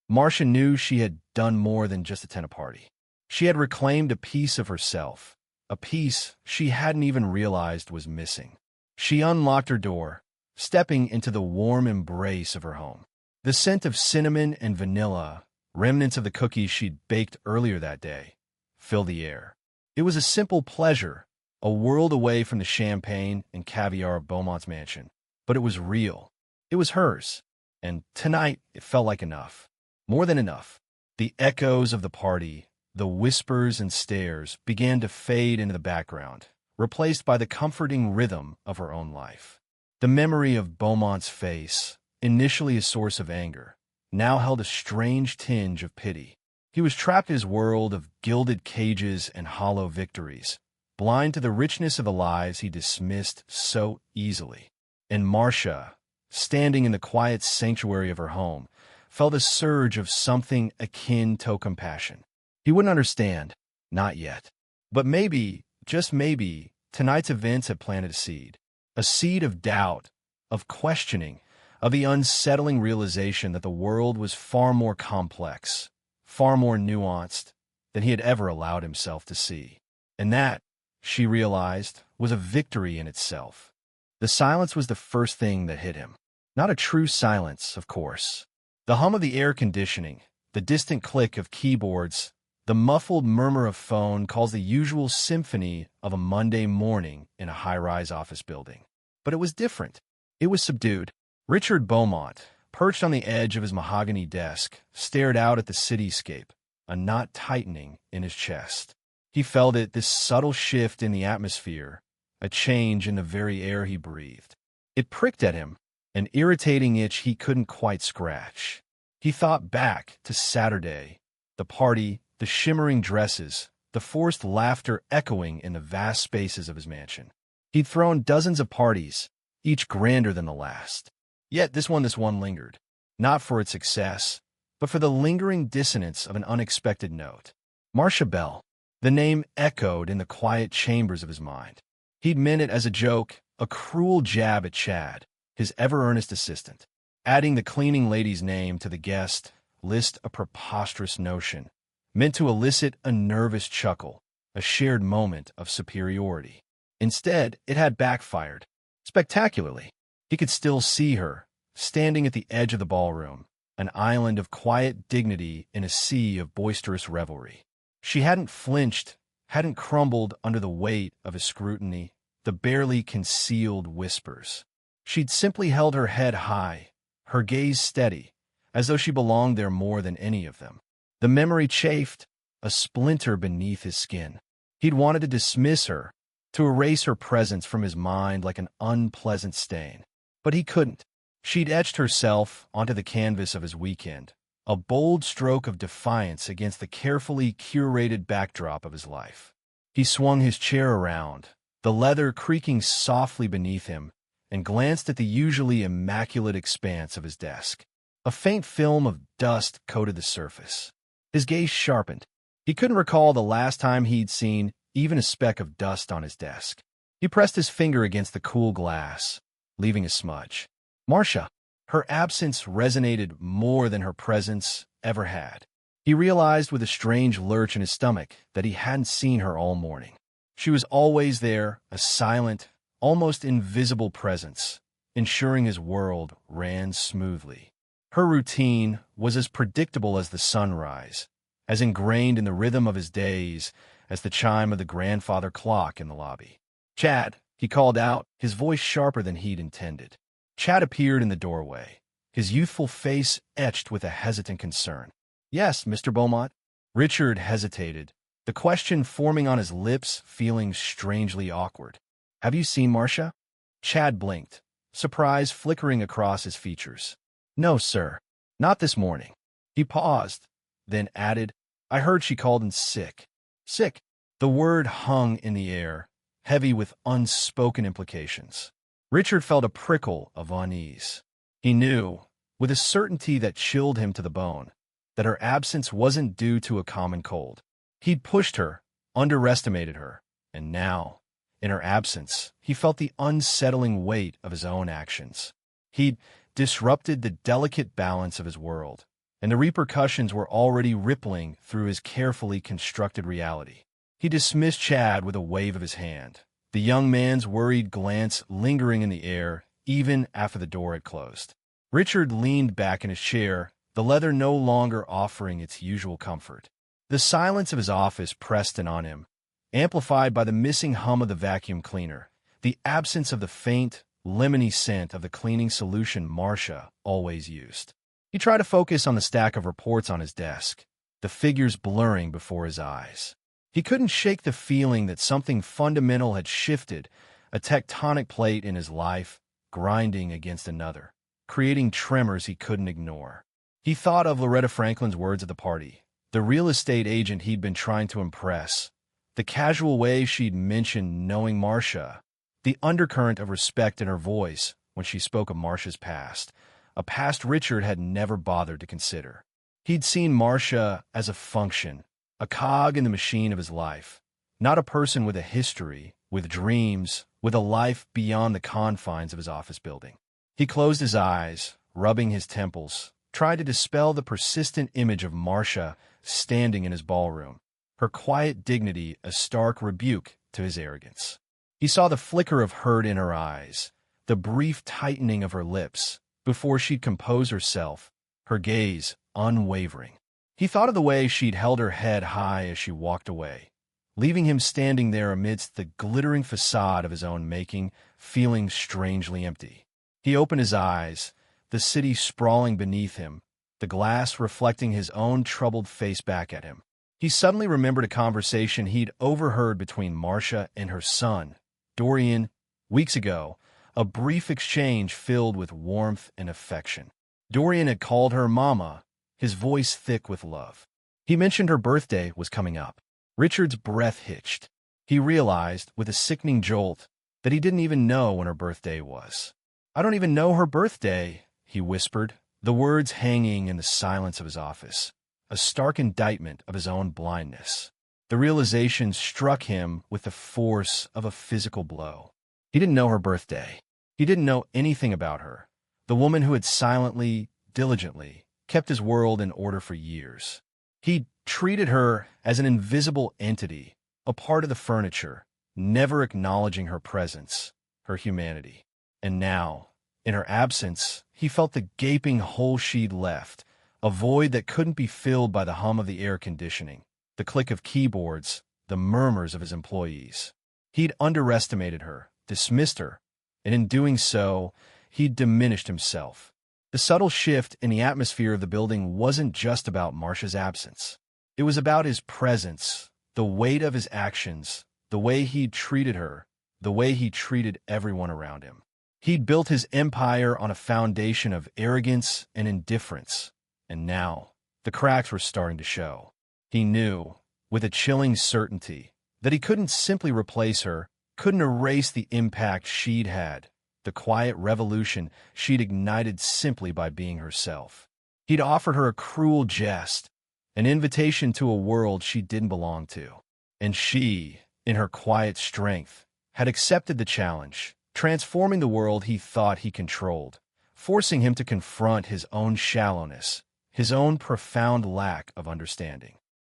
Marcia knew she had done more than just attend a party. She had reclaimed a piece of herself, a piece she hadn't even realized was missing. She unlocked her door, stepping into the warm embrace of her home. The scent of cinnamon and vanilla, remnants of the cookies she'd baked earlier that day, filled the air. It was a simple pleasure, a world away from the champagne and caviar of Beaumont's mansion. But it was real. It was hers. And tonight, it felt like enough. More than enough. The echoes of the party, the whispers and stares began to fade into the background, replaced by the comforting rhythm of her own life. The memory of Beaumont's face, initially a source of anger, now held a strange tinge of pity. He was trapped in his world of gilded cages and hollow victories, blind to the richness of the lives he dismissed so easily. And Marcia, standing in the quiet sanctuary of her home, felt a surge of something akin to compassion. He wouldn't understand, not yet. But maybe, just maybe, tonight's events had planted a seed of doubt, of questioning, of the unsettling realization that the world was far more complex, far more nuanced than he had ever allowed himself to see. And that, she realized, was a victory in itself. The silence was the first thing that hit him. Not a true silence, of course. The hum of the air conditioning, the distant click of keyboards, the muffled murmur of phone calls, the usual symphony of a Monday morning in a high-rise office building. But it was different. It was subdued. Richard Bowmont, perched on the edge of his mahogany desk, stared out at the cityscape, a knot tightening in his chest. He felt it, this subtle shift in the atmosphere, a change in the very air he breathed. It pricked at him, an irritating itch he couldn't quite scratch. He thought back to Saturday, the party, the shimmering dresses, the forced laughter echoing in the vast spaces of his mansion. He'd thrown dozens of parties, each grander than the last. Yet this one lingered, not for its success, but for the lingering dissonance of an unexpected note. Marcia Bell. The name echoed in the quiet chambers of his mind. He'd meant it as a joke, a cruel jab at Chad, his ever-earnest assistant. Adding the cleaning lady's name to the guest list, a preposterous notion, meant to elicit a nervous chuckle, a shared moment of superiority. Instead, it had backfired, spectacularly. He could still see her, standing at the edge of the ballroom, an island of quiet dignity in a sea of boisterous revelry. She hadn't flinched, hadn't crumbled under the weight of his scrutiny, the barely concealed whispers. She'd simply held her head high, her gaze steady, as though she belonged there more than any of them. The memory chafed, a splinter beneath his skin. He'd wanted to dismiss her, to erase her presence from his mind like an unpleasant stain. But he couldn't. She'd etched herself onto the canvas of his weekend, a bold stroke of defiance against the carefully curated backdrop of his life. He swung his chair around, the leather creaking softly beneath him, and glanced at the usually immaculate expanse of his desk. A faint film of dust coated the surface. His gaze sharpened. He couldn't recall the last time he'd seen even a speck of dust on his desk. He pressed his finger against the cool glass, leaving a smudge. Marcia. Her absence resonated more than her presence ever had. He realized with a strange lurch in his stomach that he hadn't seen her all morning. She was always there, a silent, almost invisible presence, ensuring his world ran smoothly. Her routine was as predictable as the sunrise, as ingrained in the rhythm of his days as the chime of the grandfather clock in the lobby. "Chad," he called out, his voice sharper than he'd intended. Chad appeared in the doorway, his youthful face etched with a hesitant concern. "Yes, Mr. Bowmont." Richard hesitated, the question forming on his lips, feeling strangely awkward. "Have you seen Marcia?" Chad blinked, surprise flickering across his features. "No, sir. Not this morning." He paused, then added, "I heard she called in sick." Sick. The word hung in the air, heavy with unspoken implications. Richard felt a prickle of unease. He knew, with a certainty that chilled him to the bone, that her absence wasn't due to a common cold. He'd pushed her, underestimated her, and now, in her absence, he felt the unsettling weight of his own actions. He'd disrupted the delicate balance of his world, and the repercussions were already rippling through his carefully constructed reality. He dismissed Chad with a wave of his hand, the young man's worried glance lingering in the air even after the door had closed. Richard leaned back in his chair, the leather no longer offering its usual comfort. The silence of his office pressed in on him, amplified by the missing hum of the vacuum cleaner, the absence of the faint, lemony scent of the cleaning solution Marcia always used. He tried to focus on the stack of reports on his desk, the figures blurring before his eyes. He couldn't shake the feeling that something fundamental had shifted, a tectonic plate in his life, grinding against another, creating tremors he couldn't ignore. He thought of Loretta Franklin's words at the party, the real estate agent he'd been trying to impress, the casual way she'd mentioned knowing Marcia, the undercurrent of respect in her voice when she spoke of Marcia's past, a past Richard had never bothered to consider. He'd seen Marcia as a function, a cog in the machine of his life, not a person with a history, with dreams, with a life beyond the confines of his office building. He closed his eyes, rubbing his temples, tried to dispel the persistent image of Marcia standing in his ballroom, her quiet dignity a stark rebuke to his arrogance. He saw the flicker of hurt in her eyes, the brief tightening of her lips, before she'd compose herself, her gaze unwavering. He thought of the way she'd held her head high as she walked away, leaving him standing there amidst the glittering facade of his own making, feeling strangely empty. He opened his eyes, the city sprawling beneath him, the glass reflecting his own troubled face back at him. He suddenly remembered a conversation he'd overheard between Marcia and her son, Dorian, weeks ago, a brief exchange filled with warmth and affection. Dorian had called her Mama, his voice thick with love. He mentioned her birthday was coming up. Richard's breath hitched. He realized, with a sickening jolt, that he didn't even know when her birthday was. "I don't even know her birthday," he whispered, the words hanging in the silence of his office, a stark indictment of his own blindness. The realization struck him with the force of a physical blow. He didn't know her birthday. He didn't know anything about her, the woman who had silently, diligently, kept his world in order for years. He treated her as an invisible entity, a part of the furniture, never acknowledging her presence, her humanity. And now, in her absence, he felt the gaping hole she'd left, a void that couldn't be filled by the hum of the air conditioning, the click of keyboards, the murmurs of his employees. He'd underestimated her, dismissed her, and in doing so, he'd diminished himself. The subtle shift in the atmosphere of the building wasn't just about Marcia's absence. It was about his presence, the weight of his actions, the way he'd treated her, the way he treated everyone around him. He'd built his empire on a foundation of arrogance and indifference, and now the cracks were starting to show. He knew, with a chilling certainty, that he couldn't simply replace her, couldn't erase the impact she'd had, the quiet revolution she'd ignited simply by being herself. He'd offered her a cruel jest, an invitation to a world she didn't belong to. And she, in her quiet strength, had accepted the challenge, transforming the world he thought he controlled, forcing him to confront his own shallowness, his own profound lack of understanding.